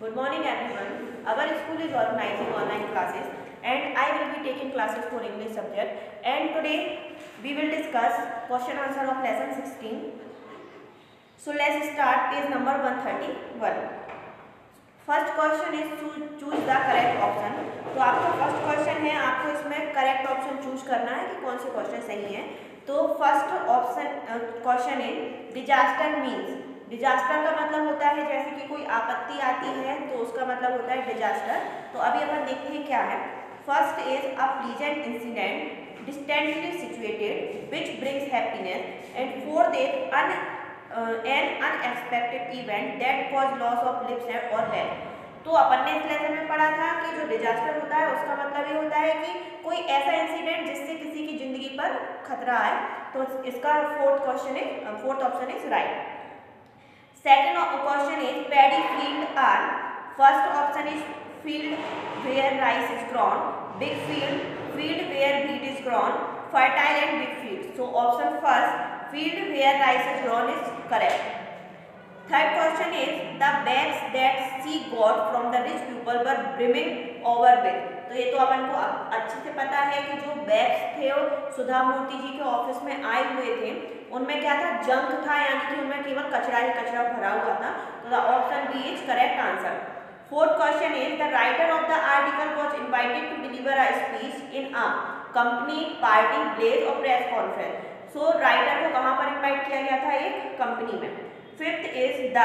Good morning everyone. Our school is organizing online classes and I will be taking classes for English subject, and today we will discuss question answer of lesson 16. So let's start page number 131. First question is choose the correct option. तो आपका first question है, आपको इसमें correct option choose करना है कि कौन से क्वेश्चन सही हैं. तो first option question is disaster means. Disaster का मतलब होता है जैसे कि कोई आपत्ति आती है तो उसका मतलब होता है डिजास्टर. तो अभी अपन देखते हैं क्या है. First is a pleasant incident distantly situated which brings happiness, and fourth is an unexpected event that cause loss of lives or health. तो अपन ने इस लेसन में पढ़ा था कि जो डिजास्टर होता है उसका मतलब ये होता है कि कोई ऐसा इंसिडेंट जिससे किसी की जिंदगी पर खतरा आए. तो इसका fourth option is right. Second question is paddy field are. First option is field where rice is grown, big field where wheat is grown, fertile and big field. So option first field where rice is grown is correct. Third question is the bags that she got from the rich people were brimming over with. तो ये तो अपन को अच्छे से पता है कि जो बैग्स थे वो सुधा मूर्ति जी के ऑफिस में आए हुए थे, उनमें क्या था, जंक था, यानी कि उनमें केवल कचरा ही कचरा भरा हुआ था. तो the option B is correct answer. Fourth question is the writer of the article was invited to deliver a speech in a company, party, place और प्रेस कॉन्फ्रेंस. सो राइटर को कहाँ पर इनवाइट किया गया था, एक कंपनी में. Fifth is the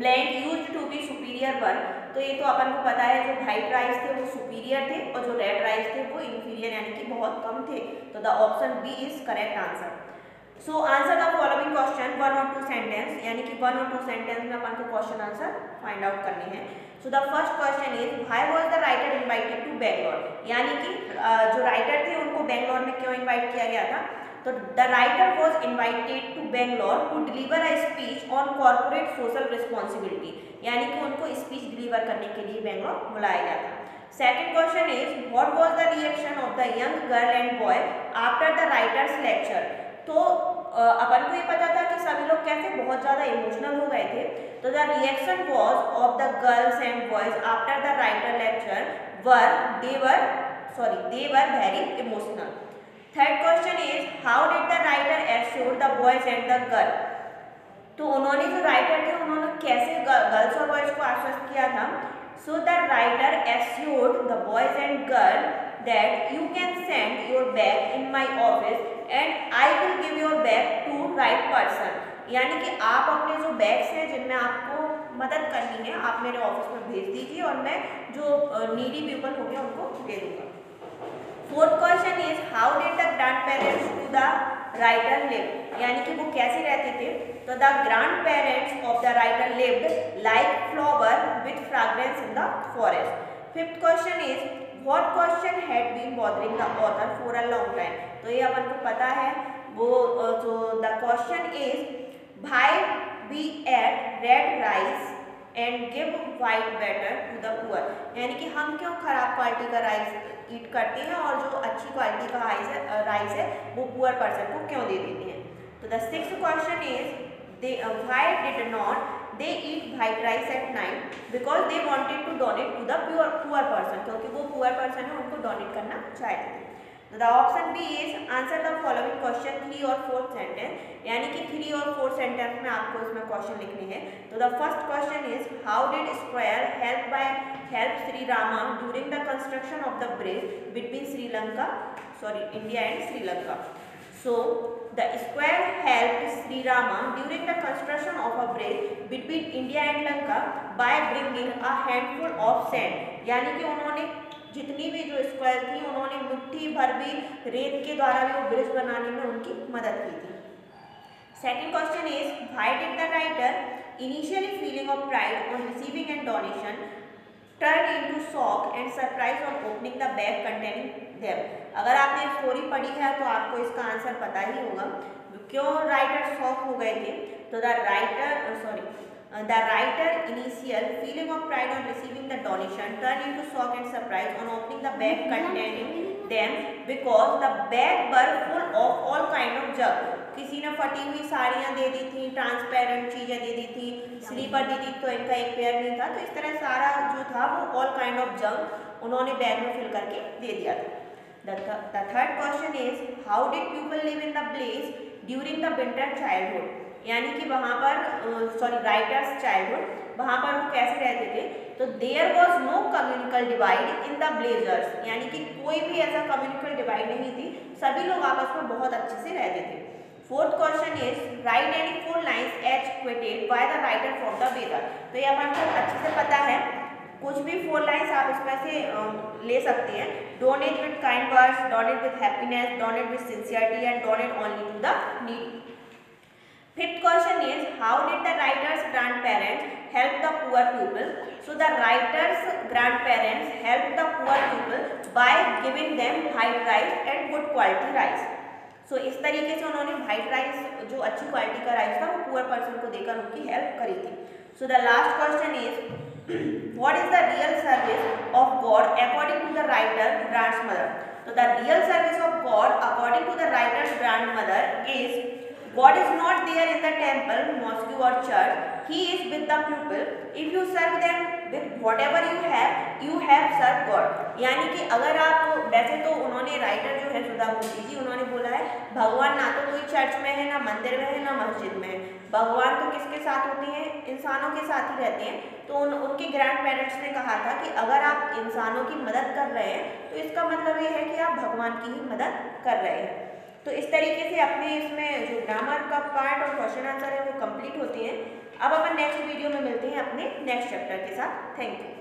blank used to be superior one. तो ये तो अपन को पता है जो व्हाइट राइस थे वो सुपीरियर थे और जो रेड राइस थे वो इंफीरियर यानी कि बहुत कम थे. तो the option B is correct answer. So answer the following question 1 और 2 सेंटेंस, यानी कि 1 और 2 सेंटेंस में अपन को क्वेश्चन आंसर फाइंड आउट करने हैं. So the first question is why was the writer invited to Bangalore. यानी कि जो राइटर थे उनको बेंगलोर में क्यों इन्वाइट किया गया था. तो the writer was invited to Bangalore to deliver a speech on corporate social responsibility. यानी कि उनको स्पीच डिलीवर करने के लिए बेंगलोर बुलाया गया था. Second question is what was the reaction of the young girl and boy after the writers lecture. तो अपन को ये पता था कि सभी लोग कैसे बहुत ज़्यादा इमोशनल हो गए थे. तो the reaction was of the girls and boys after the writer lecture they were very emotional. Third question is how did the writer assure the boys and the girl. तो उन्होंने जो राइटर थे उन्होंने कैसे गर्ल्स और boys को आश्वस्त किया था. So the writer assured the boys and girl that you can send your bag in my office and I will give your bag to right person. यानी कि आप अपने जो बैग्स हैं जिनमें आपको मदद करनी है आप मेरे ऑफिस में भेज दीजिए और मैं जो नीडी पीपल होंगे उनको दे दूंगा. Fourth question is how did the grand parents to the writer live. यानी कि वो कैसे रहते थे. तो the grand parents of the writer lived like flower with fragrance in the forest. Fifth question is what question had been bothering the author for a long time. तो ये अपन को पता है वो जो the question is why we ate red rice and give white better to the poor. यानी कि हम क्यों खराब क्वालिटी का राइस ईट करते हैं और जो अच्छी क्वालिटी का राइस है वो पुअर पर्सन को क्यों दे देते हैं. तो the sixth question is why did not they eat white rice at night because they wanted to donate to the poor person. क्योंकि वो पुअर पर्सन है उनको डोनेट करना चाहते थे. तो the option B is answer the following question 3 और 4 sentence. यानी कि 3 और 4 सेंटेंस में आपको इसमें क्वेश्चन लिखने हैं. तो the first question is how did square help Sri Rama during the construction of the bridge between India and Sri Lanka. So the square helped Sri Rama during the construction of a bridge between India and Lanka by bringing a handful of sand. यानी कि उन्होंने जितनी भी जो square थी उन्होंने मुट्ठी भर भी रेत के द्वारा भी वो ब्रिज बनाने में उनकी मदद की थी. Second question is why did the writer initially feeling of pride on receiving end donation turn into shock and surprise on opening the bag containing them. अगर आपने स्टोरी पढ़ी है तो आपको इसका आंसर पता ही होगा क्यों राइटर शॉक हो गए थे. तो the writer initial feeling of pride on receiving the donation turn into shock and surprise on opening the bag containing them because the bag were full of all kind of junk. किसी ने फटी हुई साड़ियाँ दे दी थी, transparent चीज़ें दे दी थी, sleeper दी थी, तो इनका एक पेयर नहीं था। तो इस तरह सारा जो था वो ऑल काइंड ऑफ जंक उन्होंने बैग में फिल करके दे दिया था। The third question is how did people live in the place during the winter childhood? यानी कि वहाँ पर राइटर्स चाइल्डहुड, वहाँ पर वो कैसे रहते थे? तो there was no communal divide in the blazers, यानी कि कोई भी ऐसा कम्युनिकल डिवाइड नहीं थी, सभी लोग आपस में बहुत अच्छे से रहते थे। Fourth question is write any 4 lines as quoted by the writer from the weather. तो ये अपन को अच्छे से पता है, कुछ भी 4 लाइन्स आप इसमें से ले सकते हैं। Done it with kind words, done it with happiness, done it with sincerity and done it only to the needy. Fifth question is how did the writer's grandparents help the poor people? So the writer's grandparents helped the poor people by giving them white rice and good quality rice. So इस तरीके से उन्होंने white rice जो अच्छी quality का rice था वो poor person को देकर उनकी हेल्प करी थी। So the last question is what is the real service of God according to the writer grandmother? So the real service of God according to the writer's grandmother is God is not there in the temple, mosque or church. He is with the people. If you serve them with whatever you have served God. यानी कि अगर आप, वैसे तो उन्होंने writer जो है सुधा मूर्ति जी, उन्होंने बोला है भगवान ना तो कोई चर्च में है, ना मंदिर में है, ना मस्जिद में है। भगवान तो किसके साथ होते हैं? इंसानों के साथ ही रहते हैं। तो उनके ग्रैंड पेरेंट्स ने कहा था कि अगर आप इंसानों की मदद कर रहे हैं तो इसका मतलब ये है कि आप भगवान की ही मदद कर रहे हैं। तो इस तरीके से अपने इसमें जो ग्रामर का पार्ट और क्वेश्चन आंसर है वो कंप्लीट होते हैं। अब अपन नेक्स्ट वीडियो में मिलते हैं अपने नेक्स्ट चैप्टर के साथ। Thank you.